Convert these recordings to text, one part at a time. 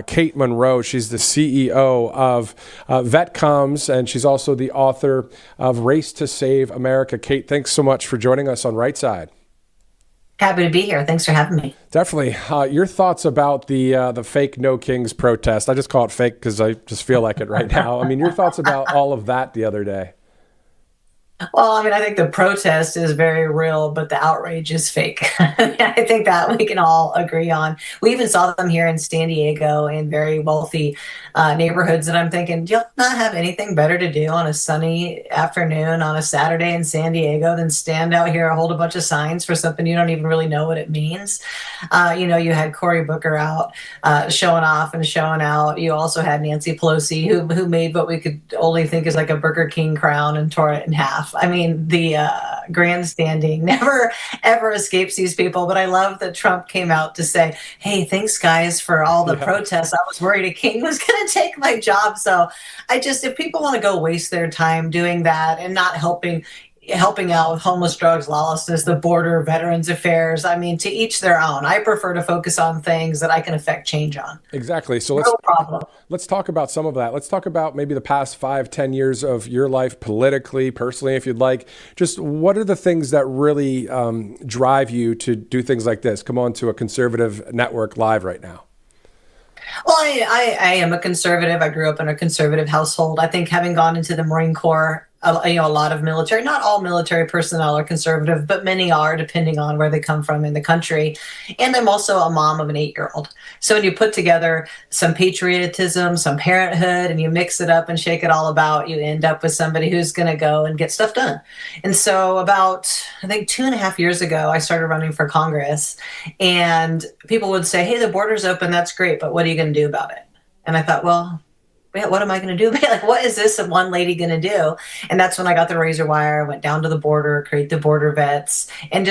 Kate Monroe. She's the CEO of VetComs, and she's also the author of Race to Save America. Kate, thanks so much for joining us on Right Side. Happy to be here. Thanks for having me. Definitely. Your thoughts about the fake No Kings protest? I just call it fake because I just feel like it right now. I mean, your thoughts about all of that the other day? Well, I mean, I think the protest is very real, but the outrage is fake. I think that we can all agree on. We even saw them here in San Diego in very wealthy neighborhoods. And I'm thinking, do you not have anything better to do on a sunny afternoon on a Saturday in San Diego than stand out here and hold a bunch of signs for something you don't even really know what it means? You had Cory Booker out showing off and showing out. You also had Nancy Pelosi, who made what we could only think is like a Burger King crown and tore it in half. I mean, the grandstanding never, ever escapes these people. But I love that Trump came out to say, hey, thanks, guys, for all the protests. I was worried a king was going to take my job. So if people want to go waste their time doing that and not helping out with homeless, drugs, lawlessness, the border, veterans affairs. I mean, to each their own. I prefer to focus on things that I can affect change on. Exactly. So let's talk about some of that. Let's talk about maybe the past 5-10 years of your life politically, personally, if you'd like. Just what are the things that really drive you to do things like this? Come on to a conservative network live right now. Well, I am a conservative. I grew up in a conservative household. I think having gone into the Marine Corps, a lot of military, not all military personnel are conservative, but many are, depending on where they come from in the country. And I'm also a mom of an 8-year-old. So when you put together some patriotism, some parenthood, and you mix it up and shake it all about, you end up with somebody who's going to go and get stuff done. And so about, I think 2.5 years ago, I started running for Congress, and people would say, hey, the border's open. That's great. But what are you going to do about it? And I thought, well, what am I going to do? Like, what is this one lady going to do? And that's when I got the razor wire, went down to the border, create the border vets, and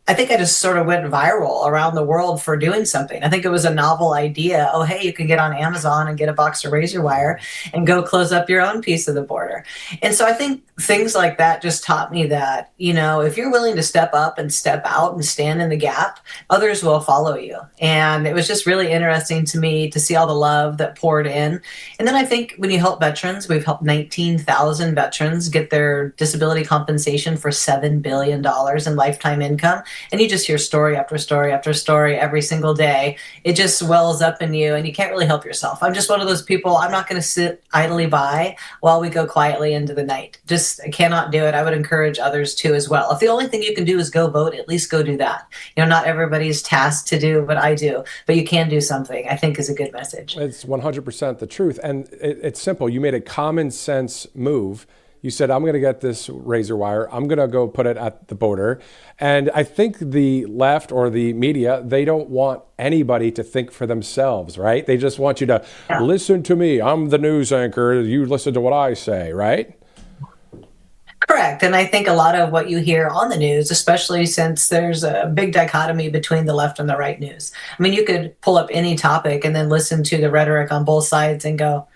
I think I just sort of went viral around the world for doing something. I think it was a novel idea. Oh, hey, you can get on Amazon and get a box of razor wire and go close up your own piece of the border. And so I think things like that just taught me that, if you're willing to step up and step out and stand in the gap, others will follow you. And it was just really interesting to me to see all the love that poured in. And then I think when you help veterans, we've helped 19,000 veterans get their disability compensation for $7 billion in lifetime income. And you just hear story after story after story every single day. It just wells up in you and you can't really help yourself. I'm just one of those people. I'm not going to sit idly by while we go quietly into the night. I cannot do it. I would encourage others to as well. If the only thing you can do is go vote, at least go do that. Not everybody's tasked to do what I do, but you can do something, I think, is a good message. It's 100% the truth. And it's simple. You made a common sense move. You said, I'm going to get this razor wire. I'm going to go put it at the border. And I think the left or the media, they don't want anybody to think for themselves, right? They just want you to listen to me. I'm the news anchor. You listen to what I say, right? Correct. And I think a lot of what you hear on the news, especially since there's a big dichotomy between the left and the right news. I mean, you could pull up any topic and then listen to the rhetoric on both sides and go,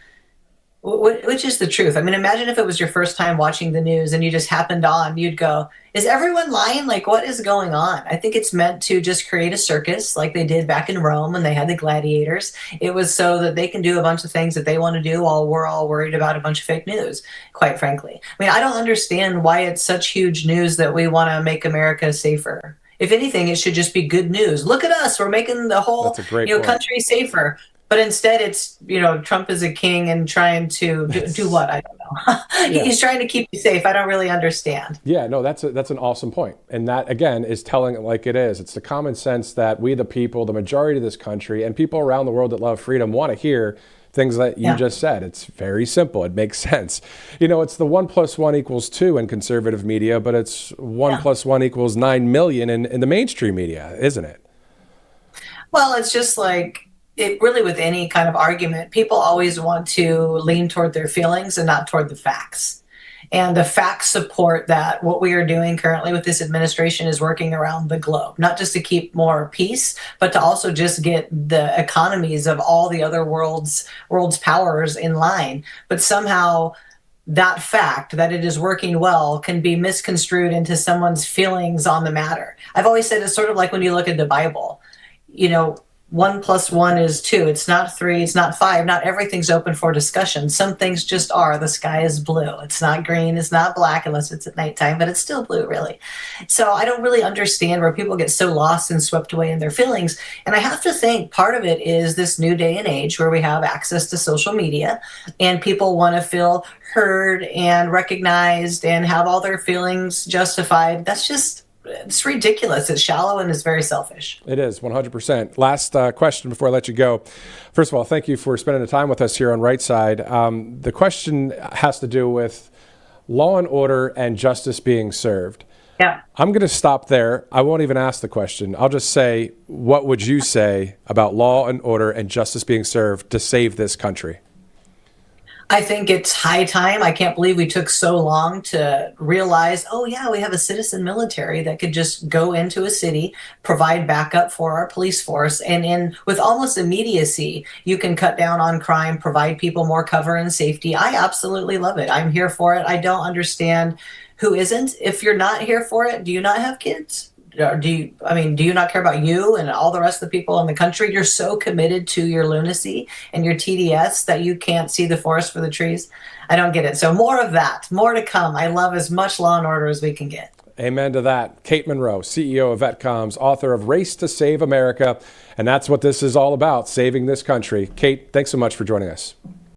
which is the truth? I mean, imagine if it was your first time watching the news and you just happened on, you'd go, is everyone lying? Like, what is going on? I think it's meant to just create a circus like they did back in Rome when they had the gladiators. It was so that they can do a bunch of things that they want to do while we're all worried about a bunch of fake news, quite frankly. I mean, I don't understand why it's such huge news that we want to make America safer. If anything, it should just be good news. Look at us. We're making the whole country safer. But instead, it's, Trump is a king and trying to do what? I don't know. He's trying to keep you safe. I don't really understand. Yeah, no, that's an awesome point. And that, again, is telling it like it is. It's the common sense that we, the people, the majority of this country, and people around the world that love freedom want to hear things that you just said. It's very simple. It makes sense. It's the 1 + 1 = 2 in conservative media, but it's 1 + 1 = 9 million in the mainstream media, isn't it? Well, it's just like, it really, with any kind of argument, people always want to lean toward their feelings and not toward the facts. And the facts support that what we are doing currently with this administration is working around the globe, not just to keep more peace, but to also just get the economies of all the other world's powers in line. But somehow that fact that it is working well can be misconstrued into someone's feelings on the matter. I've always said it's sort of like when you look at the Bible, 1 plus 1 is 2. It's not 3. It's not 5. Not everything's open for discussion. Some things just are. The sky is blue. It's not green. It's not black unless it's at nighttime, but it's still blue, really. So I don't really understand where people get so lost and swept away in their feelings. And I have to think part of it is this new day and age where we have access to social media and people want to feel heard and recognized and have all their feelings justified. It's ridiculous. It's shallow and it's very selfish. It is 100%. Last question before I let you go. First of all, thank you for spending the time with us here on Right Side. The question has to do with law and order and justice being served. Yeah. I'm going to stop there. I won't even ask the question. I'll just say, what would you say about law and order and justice being served to save this country? I think it's high time. I can't believe we took so long to realize, oh, yeah, we have a citizen military that could just go into a city, provide backup for our police force. And with almost immediacy, you can cut down on crime, provide people more cover and safety. I absolutely love it. I'm here for it. I don't understand who isn't. If you're not here for it, do you not have kids? Or do you not care about you and all the rest of the people in the country? You're so committed to your lunacy and your TDS that you can't see the forest for the trees. I don't get it. So more of that, more to come. I love as much law and order as we can get. Amen to that. Kate Monroe, CEO of VetComs, author of Race to Save America. And that's what this is all about, saving this country. Kate, thanks so much for joining us.